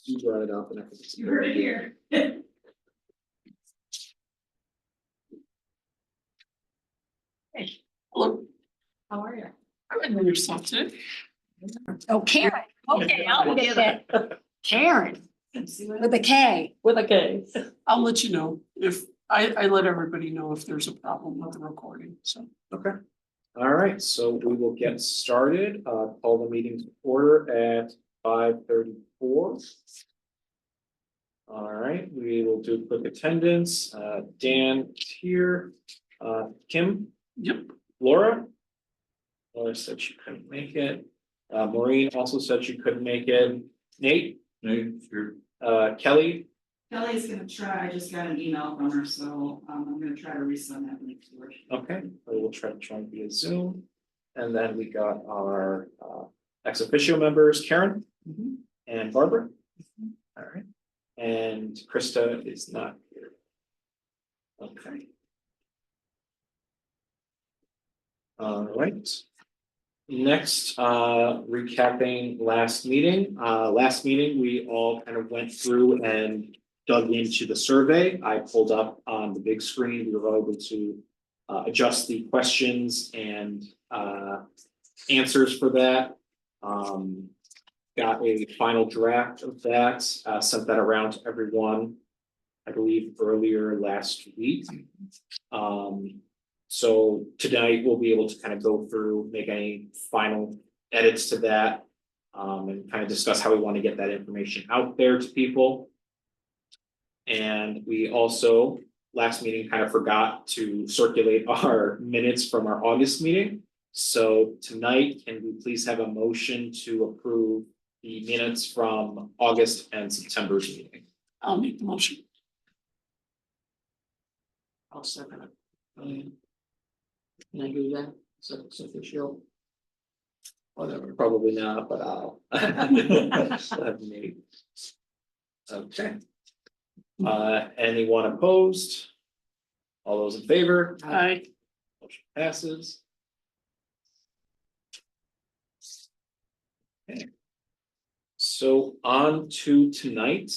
You brought it up and I think it's. You heard it here. Hello, How are you? I read yourself today. Oh, Karen. Okay, I'll get it. Karen with a K. With a K. I'll let you know if, I let everybody know if there's a problem with the recording, so. Okay. All right, so we will get started, call the meeting to order at 5:34. All right, we will do quick attendance, Dan is here, Kim, Yep, Laura. Laura said she couldn't make it, Maureen also said she couldn't make it, Nate, Sure. Kelly, Kelly's gonna try, I just got an email from her, so I'm gonna try to resend that link to her. okay, we will try to join via Zoom. And then we got our ex officio members, Karen and Barbara. All right, and Krista is not here. Okay. All right. Next, recapping last meeting. Last meeting, we all kind of went through and dug into the survey. I pulled up on the big screen. We were able to adjust the questions and answers for that. Got a final draft of that, sent that around to everyone, I believe earlier last week. So tonight we'll be able to kind of go through, make any final edits to that. And kind of discuss how we want to get that information out there to people. And we also, last meeting, kind of forgot to circulate our minutes from our August meeting. So tonight, can we please have a motion to approve the minutes from August and September's meeting? I'll make the motion. I'll second it. Can I do that? So it's official. Whatever, probably not, but I'll. Have Nate. Okay. Anyone opposed? All those in favor? I, Motion passes. Okay. So on to tonight.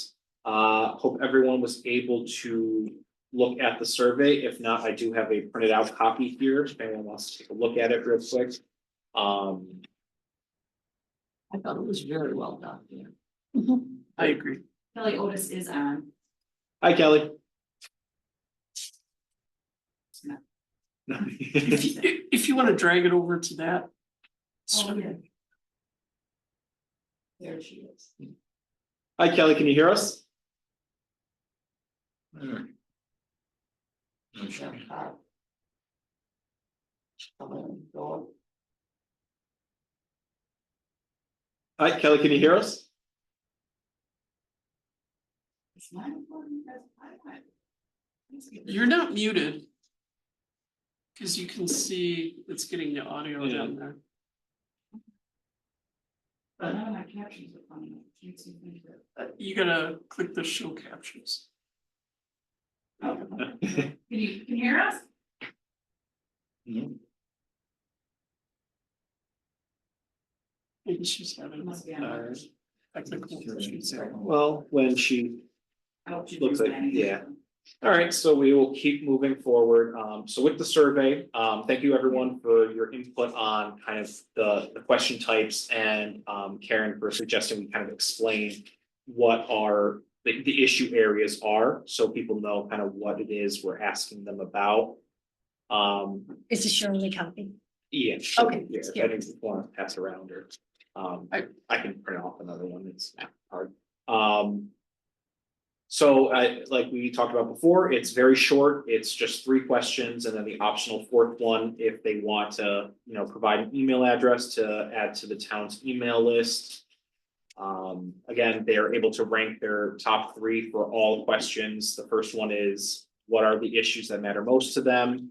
Hope everyone was able to look at the survey. If not, I do have a printed out copy here, if anyone wants to take a look at it real quick. I thought it was very well done. I agree. Kelly Otis is on. Hi, Kelly. If you wanna drag it over to that. Oh, yeah. There she is. Hi, Kelly, can you hear us? Hi, Kelly, can you hear us? It's not important, that's You're not muted. Cause you can see it's getting the audio down there. But none of my captions are coming up. Can't see things that- You gotta click the show captions. Oh, Can you hear us? Maybe she's having Must be on. Alright. technical issues. Well, when she, I hope you Looks do like- that. yeah. all right, so we will keep moving forward. So with the survey, thank you everyone for your input on kind of the question types and Karen for suggesting we kind of explain what our the issue areas are, so people know kind of what it is we're asking them about. Is this your only copy? Yeah. sure, Okay, Yeah, if yeah. any want to pass around or, I can print off another one, it's not hard. So like we talked about before, it's very short, it's just 3 questions and then the optional 4th one, if they want to, provide an email address to add to the town's email list. Again, they are able to rank their top 3 for all questions. The first one is, what are the issues that matter most to them?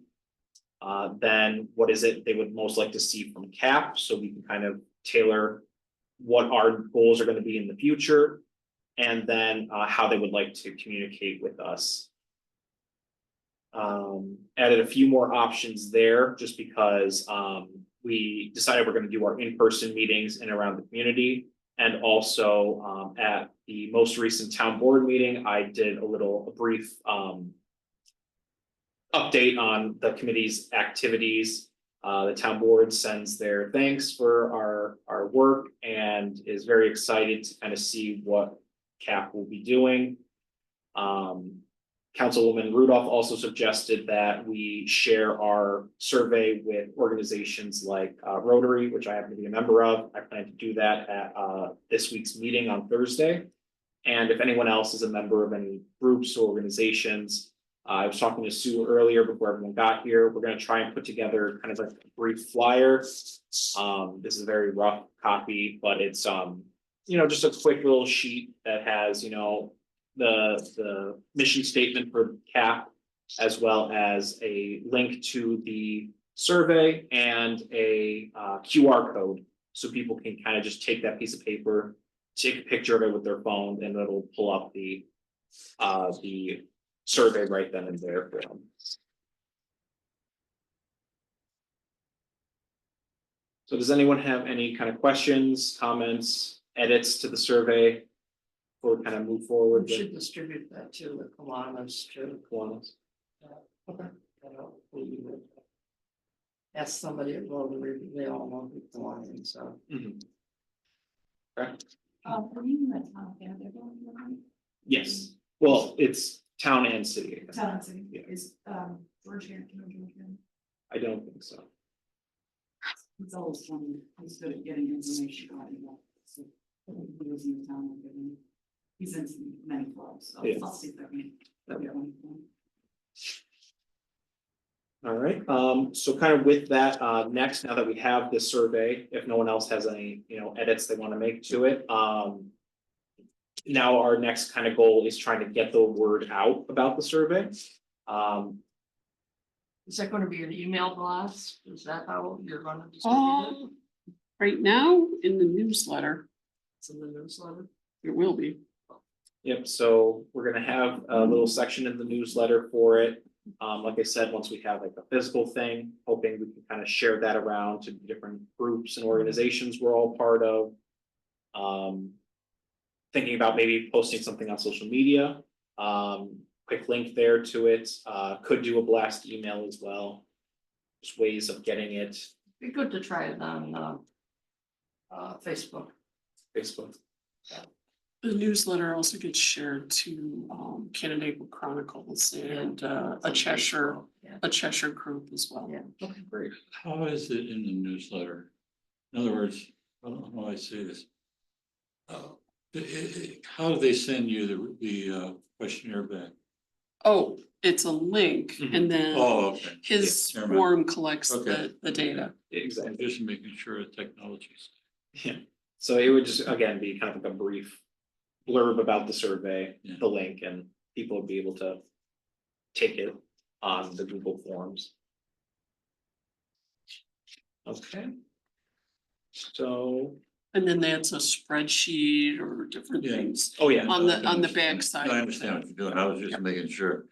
Then what is it they would most like to see from CAP, so we can kind of tailor what our goals are going to be in the future, and then how they would like to communicate with us. Added a few more options there just because we decided we're going to do our in-person meetings in and around the community. And also, at the most recent town board meeting, I did a brief, update on the committee's activities. The town board sends their thanks for our work and is very excited to kind of see what CAP will be doing. Councilwoman Rudolph also suggested that we share our survey with organizations like Rotary, which I happen to be a member of. I plan to do that at this week's meeting on Thursday. And if anyone else is a member of any groups or organizations, I was talking to Sue earlier before everyone got here. We're going to try and put together kind of like a brief flyer. This is a very rough copy, but it's just a quick little sheet that has, the mission statement for CAP, as well as a link to the survey and a QR code. So people can kind of just take that piece of paper, take a picture of it with their phone, and it'll pull up the survey right then and there for them. So does anyone have any kind of questions, comments, edits to the survey? Before we kind of move forward We with should distribute that to the Kiwanis too. Kiwanis? Okay. We would ask somebody at Rotary, they all know who Kiwanis, so. Mhm. Correct. Are you in the town of Vanderbilt? Yes, well, it's town and city. Town and city, Yeah. is, George here, George here. I don't think so. It's always funny, he's good at getting information out of that, so. He was in the town of Vanderbilt. He's in many clubs, so Yeah. I'll see if I can get one. All right, so kind of with that, next, now that we have this survey, if no one else has any, edits they want to make to it, now our next kind of goal is trying to get the word out about the survey. Is that gonna be an email blast? Is that how you're gonna distribute it? Right now, in the newsletter, It's in the newsletter? it will be. Yep, so we're gonna have a little section in the newsletter for it. Like I said, once we have like a physical thing, hoping we can kind of share that around to different groups and organizations we're all part of. Thinking about maybe posting something on social media, quick link there to it, could do a blast email as well. Just ways of getting it, Be good to try it on Facebook. Facebook. The newsletter also gets shared to Canandaigua Chronicles and a Cheshire group as well. Yeah. Okay, great. How is it in the newsletter? In other words, I don't know how I say this. How do they send you the questionnaire back? Oh, it's a link and then Oh, okay. his Yeah, never mind. form collects Okay. the data. Exactly. I'm just making sure the technology's. Yeah, so it would just, again, be kind of like a brief blurb about the survey, Yeah. the link, and people would be able to take it on the Google Forms. Okay. So, And then that's a spreadsheet or different Yeah. things oh yeah, on the back side. No, I understand what you're doing. I was just making sure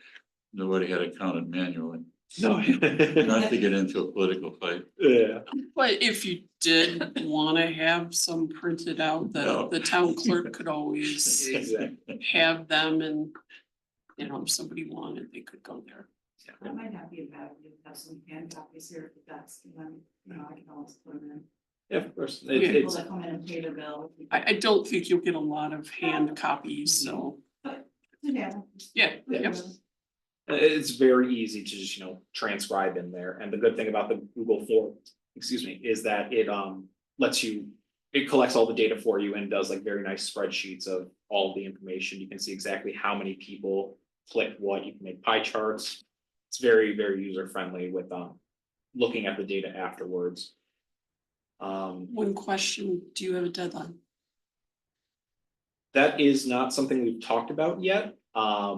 nobody had it counted manually, no. not to get into a political fight. Yeah, But if you did wanna have some printed out, No. the town clerk could always exactly. have them and. If somebody wanted, they could go there. That might not be a bad idea, to have some hand copies here, if that's, I can always put them in. Yeah, of course, Yeah. People it's, that come in and pay their bill. I don't think you'll get a lot of hand copies, so, Yeah. yeah, yeah. it's very easy to just, transcribe in there, and the good thing about the Google form, is that it lets you. It collects all the data for you and does like very nice spreadsheets of all the information. You can see exactly how many people clicked what. You can make pie charts. It's very, very user friendly with looking at the data afterwards. One question, do you have a deadline? That is not something we've talked about yet. I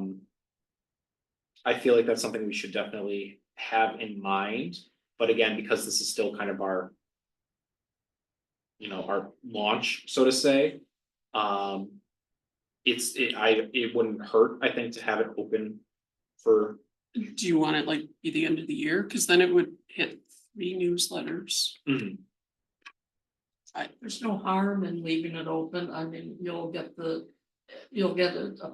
feel like that's something we should definitely have in mind, but again, because this is still kind of our our launch, so to say. It wouldn't hurt, I think, to have it open for, Do you want it like be the end of the year? Cause then it would hit 3 newsletters. There's no harm in leaving it open. I mean, you'll get it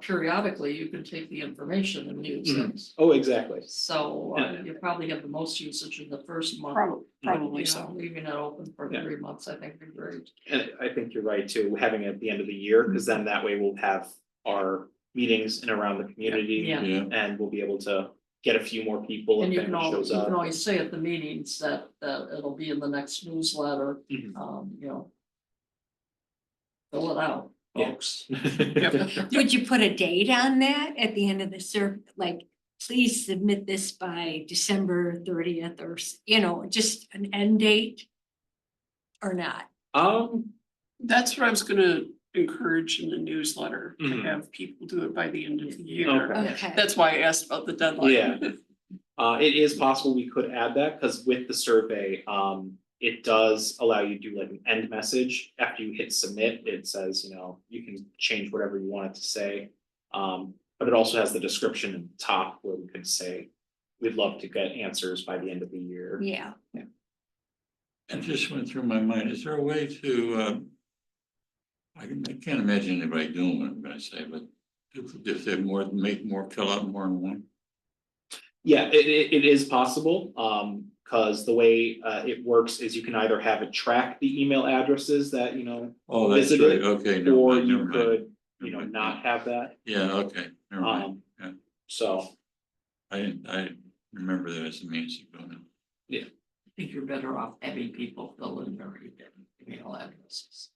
periodically, you can take the information and use Mhm. it. Oh, exactly. So you probably have the most usage in the first month. Probably You know, so. leaving it open for Yeah. 3 months, I think would be great. And I think you're right too, having it at the end of the year, because then that way we'll have our meetings in around the community. Yeah. Yeah, And we'll be able to get a few more people And if you can anyone always, shows up. say at the meetings that it'll be in the next newsletter, Mhm. you know. Fill it out, Yeah. folks. Would you put a date on that at the end of the like, please submit this by December 30th or, just an end date? Or not? That's what I was gonna encourage in the newsletter, to Mhm. have people do it by the end of the year. Okay. Okay. That's why I asked about the deadline. Yeah. It is possible we could add that, because with the survey, it does allow you to do like an end message. After you hit submit, it says, you can change whatever you want it to say. But it also has the description at the top where we could say, we'd love to get answers by the end of the year. Yeah. it just went through my mind, is there a way to, I can't imagine anybody doing what I'm gonna say, but if they make more, fill out more than one. Yeah, it is possible, because the way it works is you can either have it track the email addresses that, Oh, that's Visit right, it, okay. never or mind, you never mind. could, Never mind, not have that. Yeah, okay, never mind, yeah. So, I remember that as a means of doing it. I think you're better off having people fill in their email addresses.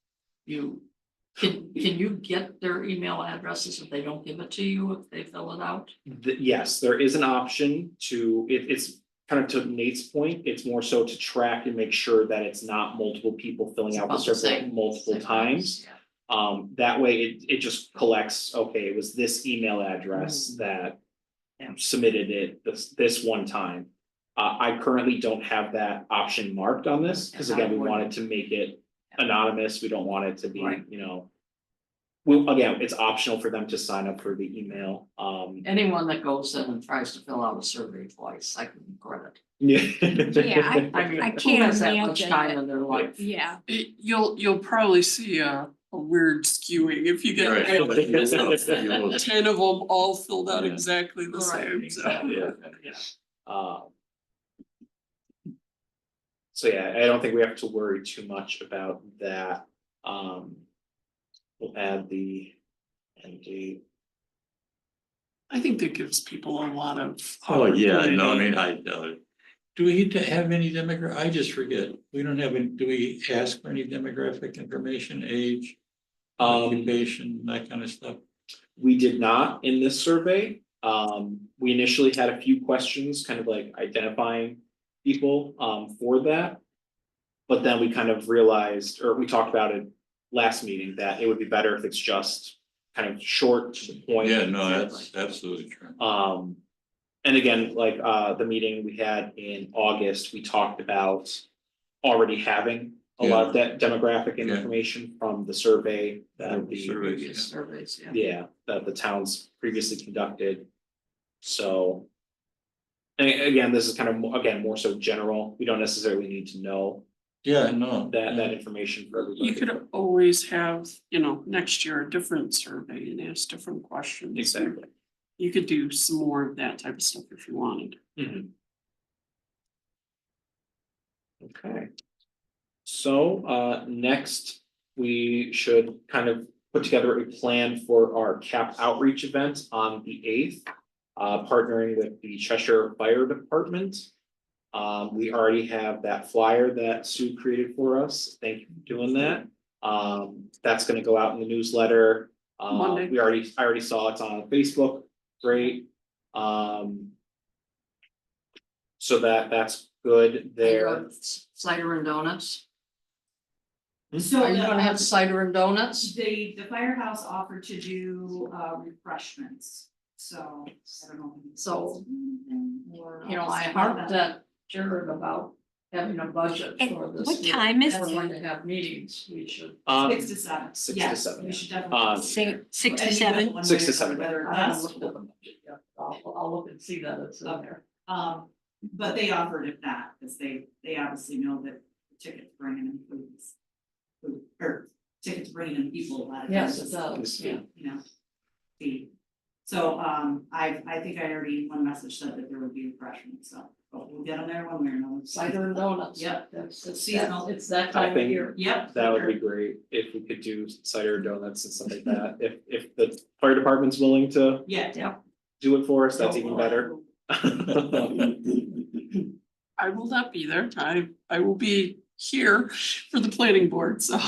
Can you get their email addresses if they don't give it to you, if they fill it out? yes, there is an option to, it's kind of to Nate's point, it's more so to track and make sure that it's not multiple people filling It's out the about the survey same- multiple same times. Yeah. That way it just collects, okay, it was this email address that Yeah. submitted it this one time. I currently don't have that option marked on this, because again, we wanted to make it anonymous, we don't want it to be, Right. Well, again, it's optional for them to sign up for the email, Anyone that goes in and tries to fill out a survey twice, I can credit. yeah. Yeah, I mean, I who can't has that much imagine time it. in their life? Yeah. You'll probably see a weird skewing if you get Right. 10 of them all filled out Yeah. exactly the Right, same, so. exactly. Yeah. Yeah. So yeah, I don't think we have to worry too much about that. We'll add the end date. I think that gives people a lot of. Oh, yeah, no, I opportunity. mean, do we have any I just forget, we don't have any, do we ask for any demographic information, age? Occupation, that kind of stuff? We did not in this survey. We initially had a few questions, kind of like identifying people, for that. But then we kind of realized, or we talked about it last meeting, that it would be better if it's just kind of short to the point. Yeah, no, that's absolutely true. And again, like, the meeting we had in August, we talked about already having a lot of that demographic Yeah. information from the survey that the. Survey. Previous surveys, yeah. Yeah, that the towns previously conducted. So. And again, this is kind of, more so general, we don't necessarily need to know Yeah, no. that information for everybody. You could always have, next year a different survey and ask different questions. Exactly. You could do some more of that type of stuff if you wanted. Mhm. Okay. So, next, we should kind of put together a plan for our CAP outreach event on the 8th. Partnering with the Cheshire Fire Department. We already have that flyer that Sue created for us, thank you for doing that. That's gonna go out in the newsletter. Monday. I already saw it's on Facebook, great. So that's good there. Cider and donuts. So Are you gonna have cider and donuts? the firehouse offered to do refreshments, so I don't know. So, Or I harped at Jared about having a budget And for this. what time is If we're it? going to have meetings, we should. 6 to 7. 6 to Yes, 7, we yeah. should definitely. Six to And you seven? have one 6 to way or 7. whether I haven't that's- looked at the budget yet. I'll look and see that it's in there. But they offered it that, because they obviously know that the ticket bringing in food is or tickets bringing in people. a lot of Yes, times it does, yeah. you know, fee. So, I think I already, one message said that there would be refreshments, so, but we'll get them there one way or another. Cider and donuts. Yep. It's Seasonal. it's that I time of think year. Yep. That would be great if we could do cider donuts and stuff like that. If the fire department's willing to Yeah. Yeah. do it for us, that's even better. I will not be there. I will be here for the planning board, so.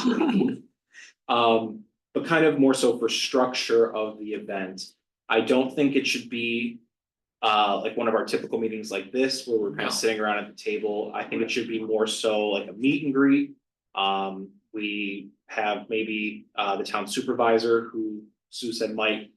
But kind of more so for structure of the event. I don't think it should be like one of our typical meetings like this, where we're kind No. of sitting around at the table. I think it should be more so like a meet and greet. We have maybe the town supervisor who Sue said might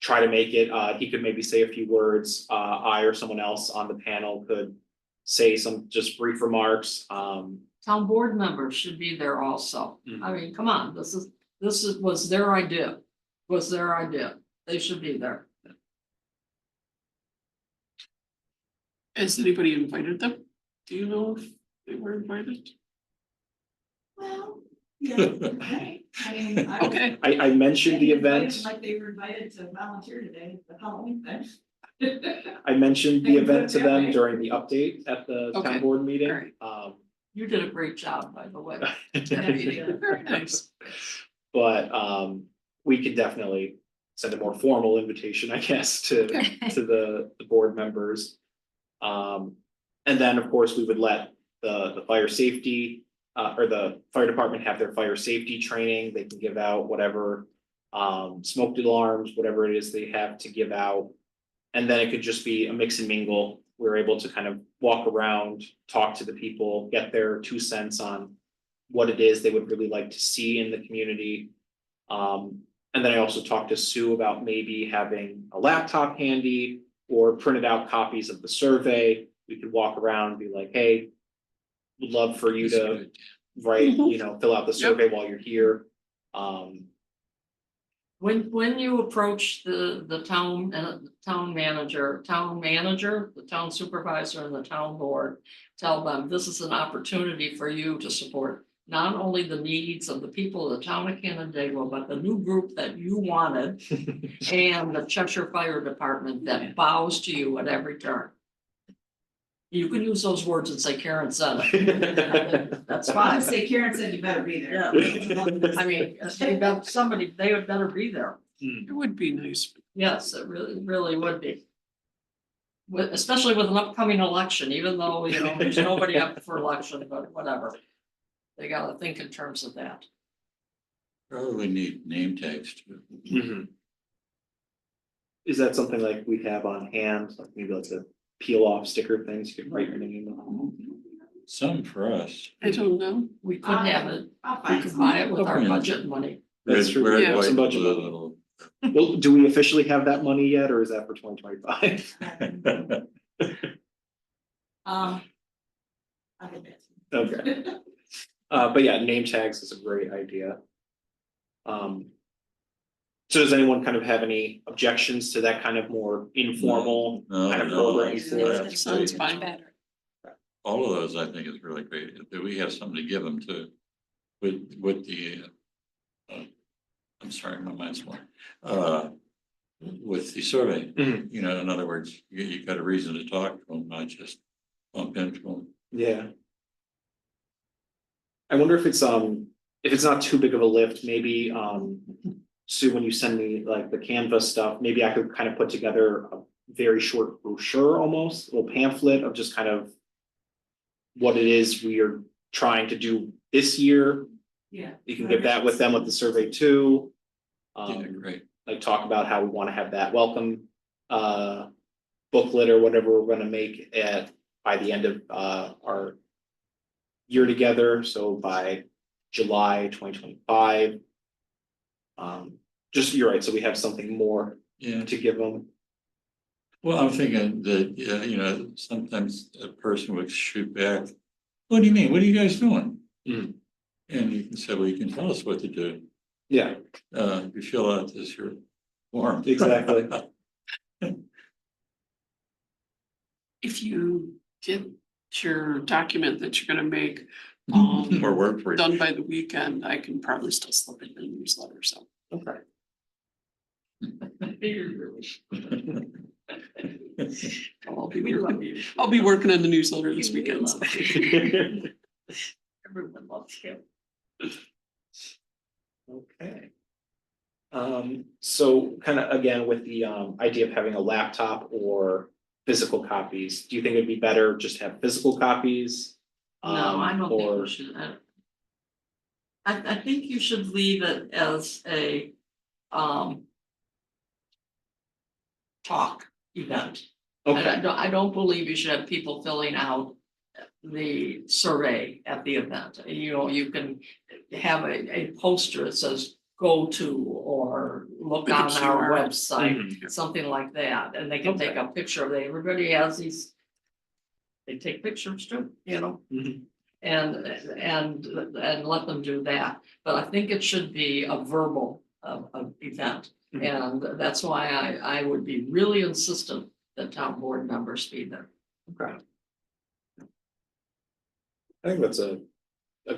try to make it. He could maybe say a few words. I or someone else on the panel could say some just brief remarks. Town board members should be there also. I mean, come on, was their idea. They should be there. Has anybody invited them? Do you know if they were invited? Well, yeah, right. I mean, I. Okay, I mentioned the Invited event. Like they were invited to volunteer today, at the Halloween thing. I mentioned the They can put event it to that them way. during the update at the Okay. town board meeting. Alright. You did a great job, by the way. very nice. But we could definitely send a more formal invitation, I guess, to the board members. And then, of course, we would let the fire safety or the fire department have their fire safety training. They can give out whatever smoke alarms, whatever it is they have to give out. And then it could just be a mix and mingle. We're able to kind of walk around, talk to the people, get their 2 cents on what it is they would really like to see in the community. And then I also talked to Sue about maybe having a laptop handy or printed out copies of the survey. We could walk around and be like, hey, would love for you That's to good. write, Mhm. fill out the survey while you're here. When you approach the town manager, the town supervisor and the town board, tell them this is an opportunity for you to support not only the needs of the people of the town of Canandaigua, but the new group that you wanted and the Cheshire Fire Department that bows to you at every turn. You can use those words and say Karen said it. That's I fine. would say Karen said you better be there. I mean, they would better be there. It would be nice. Yes, it really would be. Especially with an upcoming election, even though, there's nobody up for election, but whatever. They gotta think in terms of that. Probably need name tags too. Mhm. Is that something like we have on hand, like maybe like the peel off sticker things, you could write your name on? Some for us. I don't know. We could have it, I'll we find could some. buy it with our budget money. That's Red- true. red, Yeah, white, some budget blue, money. little- Well, do we officially have that money yet, or is that for 2025? I get it. Okay, but yeah, name tags is a great idea. So does anyone kind of have any objections to that kind of more informal No, kind of no, program that's- for Yeah, it? that that's sounds great. fine. Better. All of those, I think, is really great. That we have something to give them to, with the, I'm sorry, my mind's blank. With the survey, Mhm. in other words, you got a reason to talk to them, not just bump into them. Yeah. I wonder if it's not too big of a lift, maybe Sue, when you send me like the Canva stuff, maybe I could kind of put together a very short brochure almost, a little pamphlet of just kind of what it is we are trying to do this year. Yeah. You can get that with them with the survey too. Yeah, great. Like talk about how we want to have that welcome booklet or whatever we're gonna make by the end of our year together, so by July 2025. Just, you're right, so we have something more Yeah. to give them. Well, I'm thinking that, sometimes a person would shoot back. What do you mean? What are you guys doing? Mhm. And you can say, well, you can tell us what to do. Yeah, You fill out this your form. exactly. If you get your document that you're gonna make More work for you. done by the weekend, I can probably still slip it in the newsletter, so. Okay. I'll be working on the newsletter this weekend. so. Everyone loves him. Okay. So kind of again with the idea of having a laptop or physical copies, do you think it'd be better just to have physical copies? No, I don't think Or you should. I think you should leave it as a, talk event. okay, I don't believe you should have people filling out the survey at the event. You know, you can have a poster that says, go to, or look Like a on our QR. website, Mhm. something like that, and they can take a picture of it. Everybody has these. They take pictures too, you know, Mhm. and let them do that. But I think it should be a verbal event. Mhm. And that's why I would be really insistent that town board members be there. Okay. I think that's a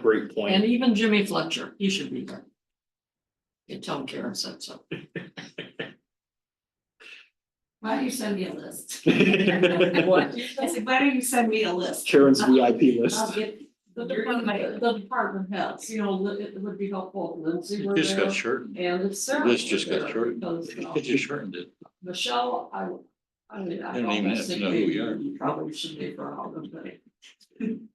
great And point. even Jimmy Fletcher, he should be there. You tell Karen said so. Why don't you send me a list? What? I said, why don't you send me a list? Karen's VIP I'll list. get, The you're in my, department heads, you know, it would be helpful, if Lindsay were Just got there, shortened. and if Sarah. This were just got there, shortened. because, It just shortened it. Michelle, I mean, I They don't even almost have to think know who maybe we are. you probably should be for all of them.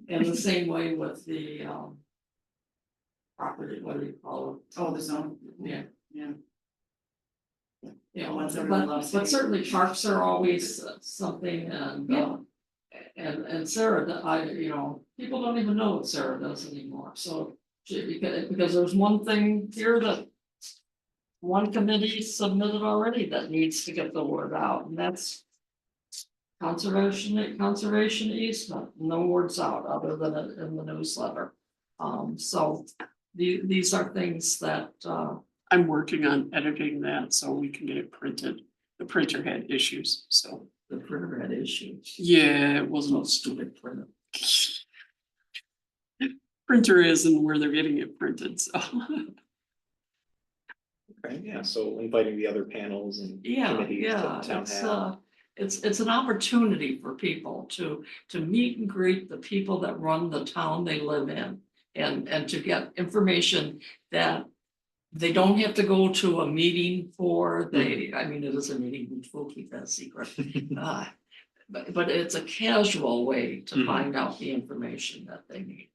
And the same way with the, property, what do you call it? oh, the zone. Yeah. Yeah. You know, Ones everyone loves. but certainly parks are always something, and, Yeah. and Sarah, you know, people don't even know what Sarah does anymore, so. Because there's one thing here that one committee submitted already that needs to get the word out, and that's conservation easement, no words out other than it in the newsletter. So these are things that, I'm working on editing that so we can get it printed. The printer had issues, so. the printer had issues. Yeah, it No wasn't. stupid printer. Printer is and where they're getting it printed, so. Okay, yeah, so inviting the other panels and Yeah, committees yeah, that the town it's, have. it's an opportunity for people to meet and greet the people that run the town they live in. And to get information that they don't have to go to a meeting for, I mean, it is a meeting, we'll keep that secret. But it's a casual way to Mhm. find out the information that they need.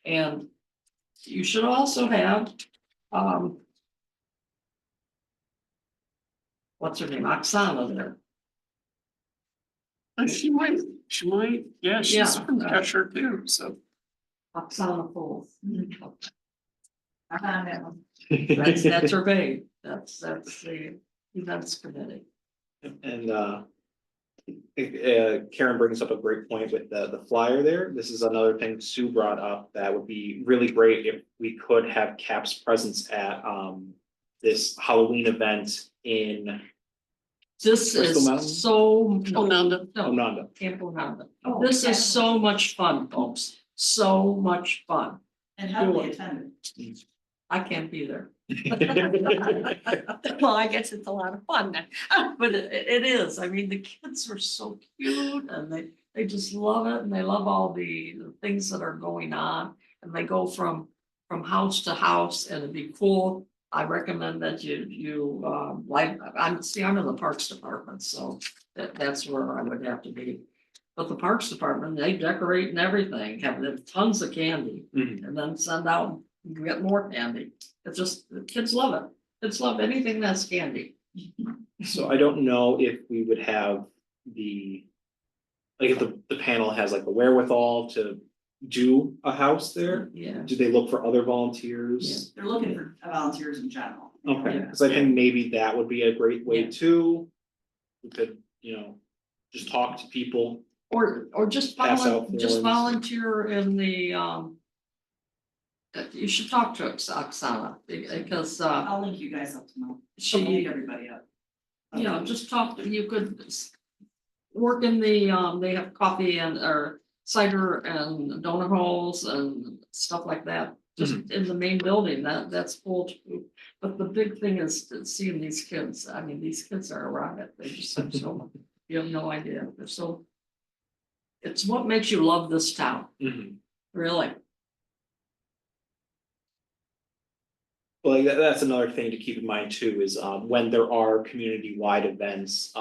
And you should also have, what's her name, Oksana there. And she might, yeah, she's Yeah, from Cheshire too, so. Oksana Fools. I found that one. That's her babe. That's the events committee. And Karen brings up a great point with the flyer there. This is another thing Sue brought up that would be really great if we could have CAP's presence at this Halloween event in This Crystal is Mountain? so. Oh, Nanda. No, Onondaga. Camp Onondaga. Oh, This yeah. is so much fun, folks. So much fun. And how they attended. I can't be there. Well, I guess it's a lot of fun then. But it is. I mean, the kids are so cute, and they just love it, and they love all the things that are going on. And they go from house to house, and it'd be cool. I recommend that you like, I'm in the Parks Department, so that's where I would have to be. But the Parks Department, they decorate and everything, have tons of candy, Mhm. and then send out, you get more candy. It's just, the kids love it. Kids love anything that's candy. So I don't know if we would have like if the panel has like the wherewithal to do a house there. Yeah. Do they look for other volunteers? They're looking for volunteers in general. Okay, Yeah. because I think maybe that would be a great way Yeah. too. We could, just talk to people. Or just Pass out forms. volunteer in the, you should talk to Oksana, because, I'll link you guys up tomorrow. I'll link she, everybody up. just talk, you could work in the, they have coffee or cider and donut holes and stuff like that. Just in the main building, that's full too. But the big thing is seeing these kids. I mean, these kids are a rocket. They just have so, you have no idea. They're so. It's what makes you love this town, Mhm. really. Well, that's another thing to keep in mind too, is when there are community-wide events,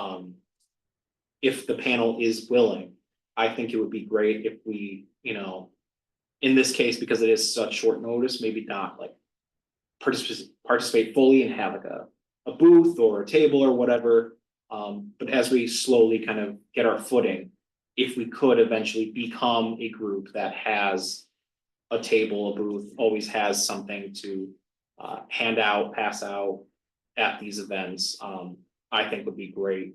if the panel is willing, I think it would be great if we, you know, in this case, because it is such short notice, maybe not like participate fully and have like a booth or a table or whatever. But as we slowly kind of get our footing, if we could eventually become a group that has a table, a booth, always has something to hand out, pass out at these events, I think would be great.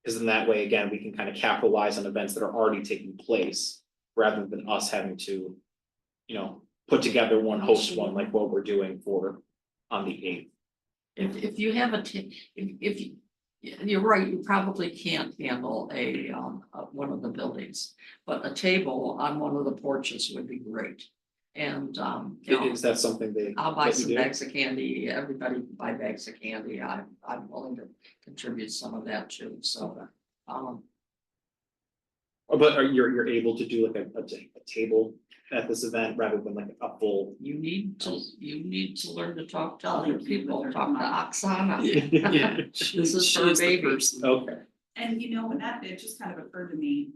Because in that way, again, we can kind of capitalize on events that are already taking place, rather than us having to, you know, put together one, host one, like what we're doing for on the 8th. If you have if you, you're right, you probably can't handle one of the buildings. But a table on one of the porches would be great. And, you know, Is that something they? I'll buy that you some do? bags of candy, everybody can buy bags of candy, I'm willing to contribute some of that too, so. But you're able to do like a table at this event rather than like a full. You need to learn to talk to other people, talk to Oksana. Yeah. This is her she's the baby. person. Okay, And you know, that, it just kind of occurred to me.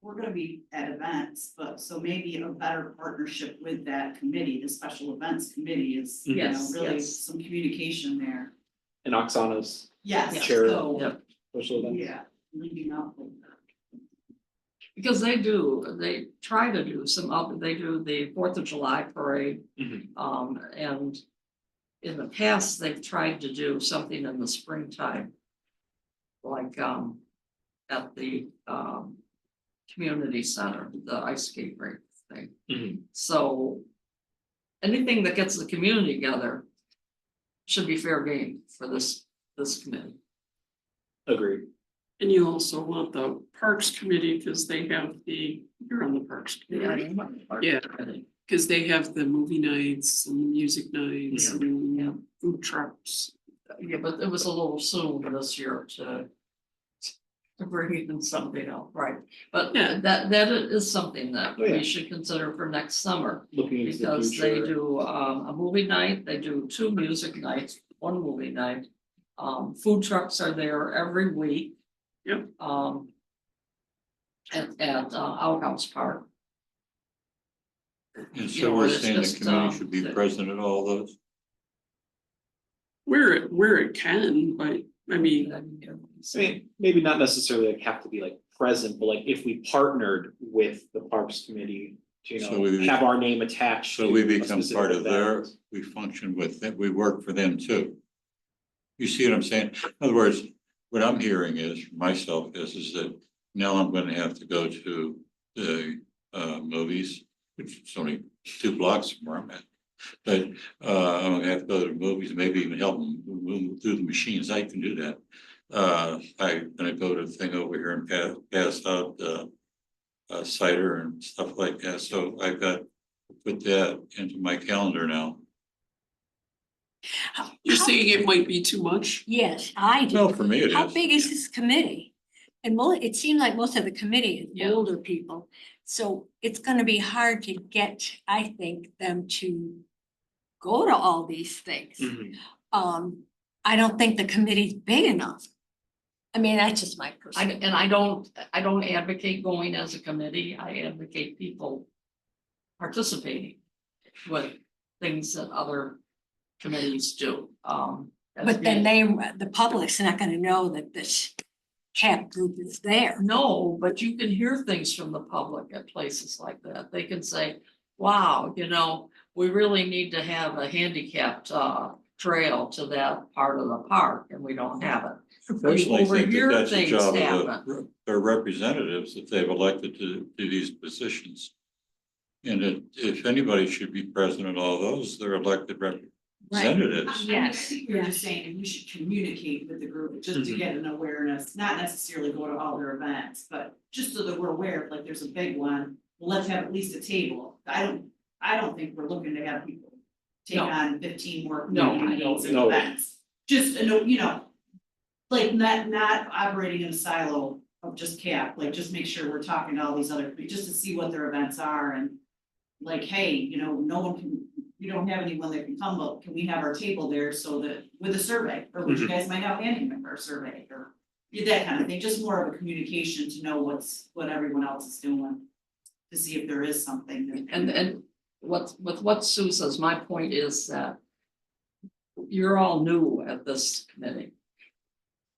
We're gonna be at events, but so maybe a better partnership with that committee, the special events committee is, you know, Yes, really yes. some communication there. and Oksana's Yes, Sure. so, Yep. special event. yeah, linking up with that. Because they try to do they do the 4th of July parade. Mhm. And in the past, they've tried to do something in the springtime. Like, at the, community center, the ice skate rink thing. Mhm. So anything that gets the community together should be fair game for this committee. Agreed. And you also want the Parks Committee, because they have you're on the Parks Committee, Yeah. because they have the movie nights and music nights Yeah. and Yeah. food trucks. Yeah, but it was a little soon this year to bring in something else, right? But Yeah. that is something that Oh, yeah. we should consider for next summer. Looking into the Because they future. do a movie night, they do 2 music nights, 1 movie night. Food trucks are there every week. Yep. At Outhouse Park. And You so know, we're it's saying the just, committee should be the- present at all those? Where it can, but I mean, I mean, maybe not necessarily like have to be like present, but like if we partnered with the Parks Committee to, you So know, we- have our name attached. So to we a become specific part of their, event. we function with them, we work for them too. You see what I'm saying? In other words, what I'm hearing is, for myself, is that now I'm gonna have to go to the movies, which is only 2 blocks from where I'm at. But I'm gonna have to go to the movies, maybe even help them move through the machines. I can do that. I'm gonna go to the thing over here and pass out cider and stuff like that. So I've got to put that into my calendar now. you're saying it might be too much? Yes, I do. Well, for me it How is. big is this committee? And it seemed like most of the committee is Yeah. older people, so it's gonna be hard to get, I think, them to go to all these things. Mhm. I don't think the committee's big enough. I mean, that's just my personal. I don't advocate going as a committee, I advocate people participating with things that other committees do. But then the public's not gonna know that this CAP group is there. No, but you can hear things from the public at places like that. They can say, wow, you know, we really need to have a handicapped trail to that part of the park and we don't have it. Personally, I think that overhear that's the things job of happen. their representatives that they've elected to do these positions. And if anybody should be present at all those, they're elected send it I is. mean, I Yes, think we were just yes. saying, we should communicate with the group, just to Mhm. get an awareness, not necessarily go to all their events, but just so that we're aware, if like there's a big one, well, let's have at least a table. I don't think we're looking to have people take No. on 15 more No, community I don't meetings and know. events. Just, you know, like not operating in a silo of just CAP, like just make sure we're talking to all these other, just to see what their events are and like, hey, you know, no one can, we don't have anyone that can come, but can we have our table there so that, with a survey, or would you guys mind out handing them our survey, or that kind of thing, just more of a communication to know what everyone else is doing, to see if there is something that. And with what Sue says, my point is that you're all new at this committee.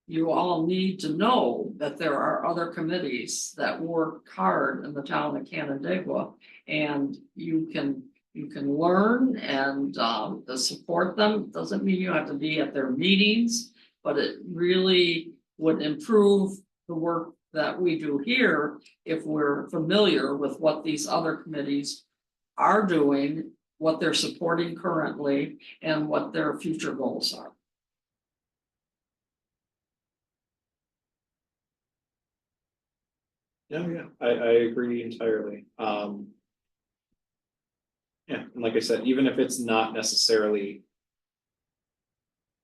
You all need to know that there are other committees that work hard in the town of Canandaigua. And you can learn and to support them. Doesn't mean you have to be at their meetings, but it really would improve the work that we do here if we're familiar with what these other committees are doing, what they're supporting currently, and what their future goals are. Yeah, I agree entirely. Yeah, and like I said, even if it's not necessarily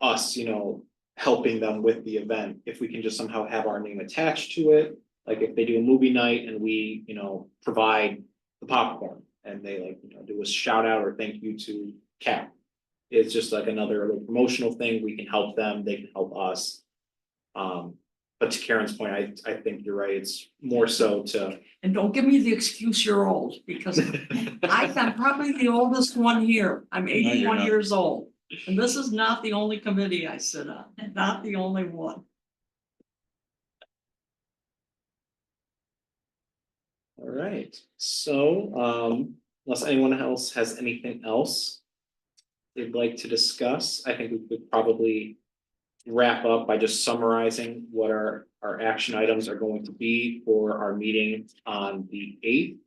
us, helping them with the event, if we can just somehow have our name attached to it, like if they do a movie night and we, provide the popcorn and they do a shout out or thank you to CAP. It's just like another little promotional thing. We can help them, they can help us. But to Karen's point, I think you're right. It's more so to. And don't give me the excuse you're old, because I'm probably the oldest one here. I'm No, you're 81 not. years old. And this is not the only committee I sit on, not the only one. All right, so unless anyone else has anything else they'd like to discuss, I think we could probably wrap up by just summarizing what our action items are going to be for our meeting on the 8th.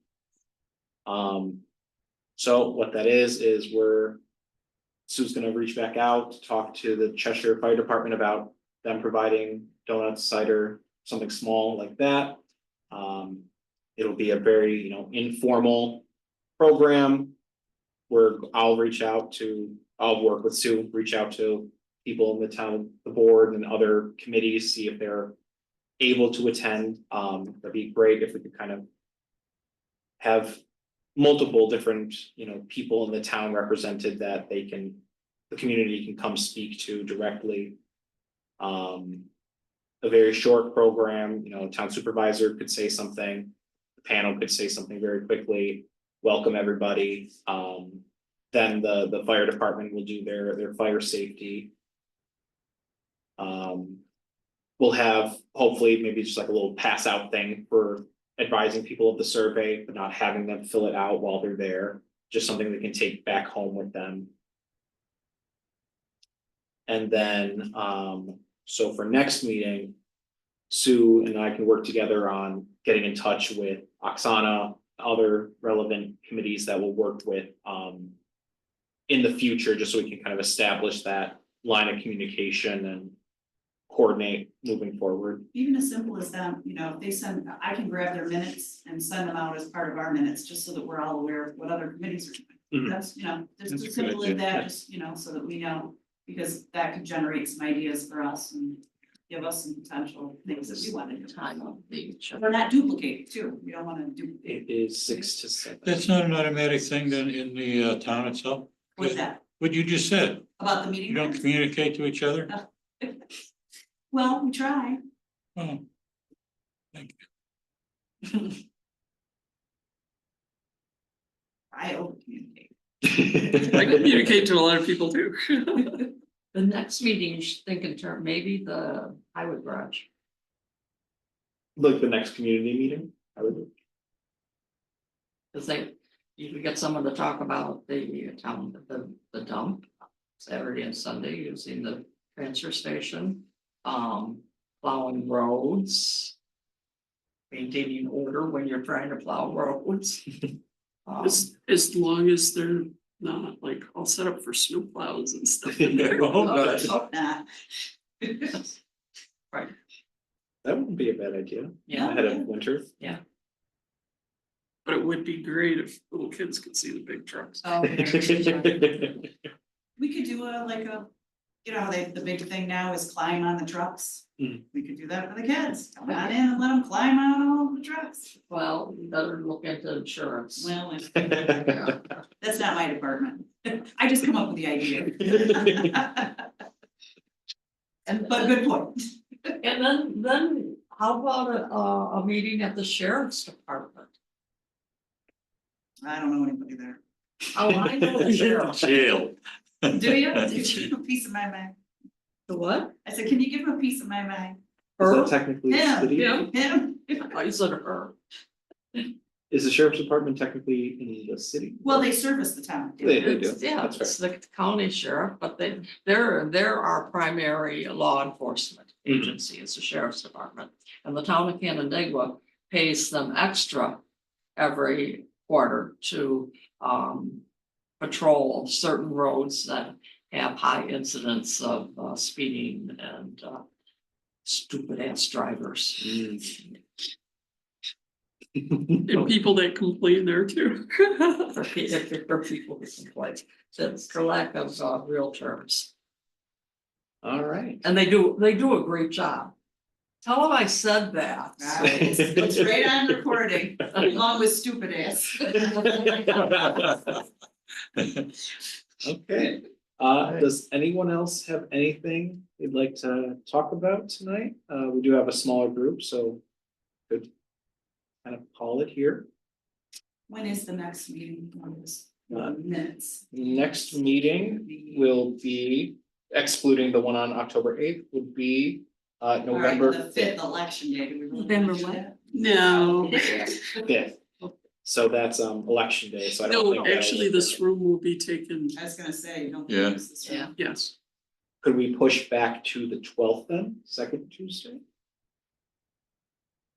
So what that is Sue's gonna reach back out, to talk to the Cheshire Fire Department about them providing donuts, cider, something small like that. It'll be a very, informal program where I'll work with Sue, reach out to people in the town, the board and other committees, see if they're able to attend. That'd be great if we could kind of have multiple different, people in the town represented that the community can come speak to directly. A very short program, town supervisor could say something, the panel could say something very quickly, welcome everybody. Then the fire department will do their fire safety. We'll have hopefully maybe just like a little pass out thing for advising people of the survey, but not having them fill it out while they're there, just something they can take back home with them. And then, so for next meeting, Sue and I can work together on getting in touch with Oksana, other relevant committees that we'll work with, in the future, just so we can kind of establish that line of communication and coordinate moving forward. Even as simple as them, if they send, I can grab their minutes and send them out as part of our minutes, just so that we're all aware of what other committees are doing. Mhm. That's, just That's a as good simple as idea. that, just, so that we know, because that could generate some ideas for us and give us some potential things that we want to do. Time of the. Or not duplicate too, we don't want to duplicate It is 6 to 7. That's not an automatic thing then in the town itself? with that, What you just said, about the you meeting. don't minutes. communicate to each other? Well, we try. Oh. Thank you. I over communicate. I communicate to a lot of people too. The next meeting, you should think in term, maybe the highway garage. Like the next community meeting, I would. Cause you could get someone to talk about the town, the dump, Saturday and Sunday using the transfer station. Plowing roads. Maintaining order when you're trying to plow roads. As long as they're not like all set up for snow plows and stuff in there. Oh, God. Nah. That wouldn't be a bad idea, Yeah, ahead of winter. But it would be great if little kids could see the big trucks. Oh, yeah. We could do like you know, the big thing now is climb on the trucks. Mhm. We could do that for the kids, come on in and let them climb on all the trucks. well, you better look into insurance. Well, Yeah. that's not my department. I just come up with the idea. And, But good point. and then how about a meeting at the sheriff's department? I don't know anybody there. Oh, I know the sheriff. Jail. Do you? Could you give a piece of my mind? The what? I said, can you give him a piece of my mind? Is Her? that technically Yeah, city? yeah. Him? I said her. Is the sheriff's department technically in the city? Well, they service the town. They do. It's- Yeah, That's it's the county sheriff, but they're our primary law enforcement Mhm. agency, it's the sheriff's department. And the town of Canandaigua pays them extra every quarter to patrol certain roads that have high incidents of speeding and stupid ass drivers. And people that complain there too. For people who complain, that's for lack of real terms. All right. And they do a great job. Tell them I said that. It's right on recording, along with stupid ass. Okay, does anyone else have anything they'd like to talk about tonight? We do have a smaller group, so could kind of call it here. When is the next meeting on this? Uh, Minutes. Next meeting will be, excluding the one on October eighth, would be November The fifth election day, do we really? November mention what? that? No, fifth. So that's election day, so I don't no, think. that'll actually, work. this room will be taken, I was gonna say, don't. Yeah. miss this one. Yeah. yes. Could we push back to the twelfth then, second Tuesday?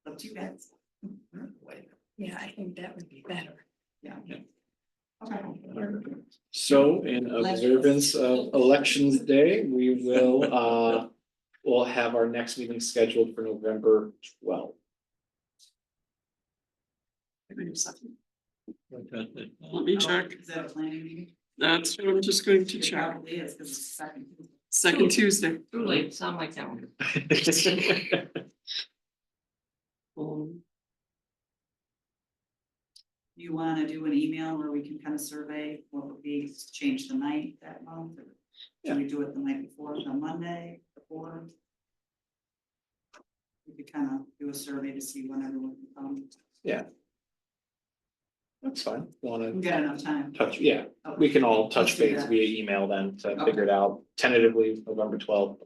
Not too bad. Yeah, I think that would be better. Yeah. Okay. So in observance of Elections Day, we will we'll have our next meeting scheduled for November 12th. Wait a second. Let me check. Is that a planning meeting? That's what I'm just going to It check. probably is, because it's second. Second Tuesday. Too late, it's on my calendar. You wanna do an email where we can kind of survey what would be to change the night that month, or can we do it the night before, the Monday, before? We could kind of do a survey to see when everyone can come. That's fine. Want We've to got enough time. touch, yeah, Okay. we can all touch Let's do base that. via email then to Okay. figure it out tentatively November 12th.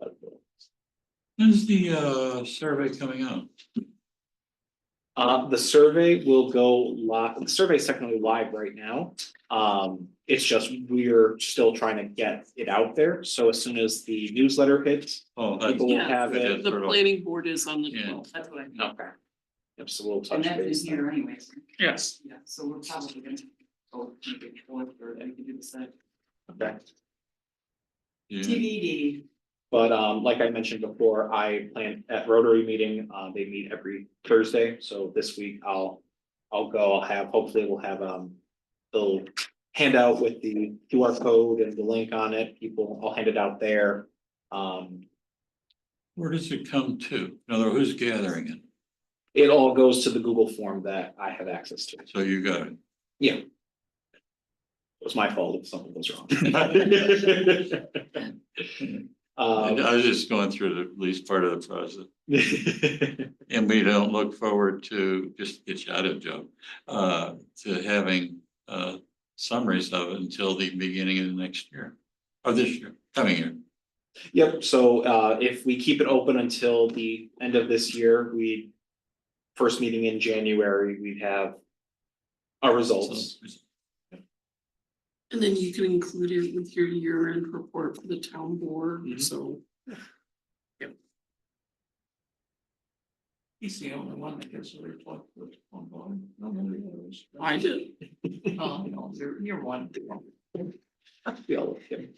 When's the survey coming out? The survey will go live, the survey is technically live right now. It's just we're still trying to get it out there, so as soon as the newsletter hits, Oh, that's. People will Yeah, have it. The planning board is on the Yeah. 12th. That's what I mean. okay. Yep, so we'll And touch that's base. in here anyways. Yes. Yeah, so we're probably gonna, maybe fourth, or we can do the same. Okay. Yeah. TBD. But like I mentioned before, I plan at Rotary meeting, they meet every Thursday, so this week I'll go, hopefully we'll have the handout with the QR code and the link on it, I'll hand it out there. Where does it come to? In other words, who's gathering it? It all goes to the Google form that I have access to. So you got it. Yeah. It was my fault if something goes wrong. I was just going through the least part of the process. And we don't look forward to, just get you out of job, to having summaries of it until the beginning of the next year. Or this year, coming year. Yep, so if we keep it open until the end of this year, first meeting in January, we'd have our results. And then you can include it with your year-end report for the town board, Mhm. so. He's the only one that gets a report with one volume. Nobody others. I did. Oh, no, you're one. We all love him.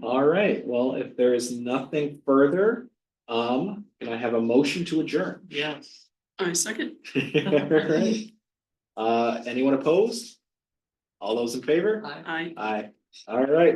All right, well, if there is nothing further, can I have a motion to adjourn? Yes. I second. All right. Anyone opposed? All those in favor? I I. Aye. All right.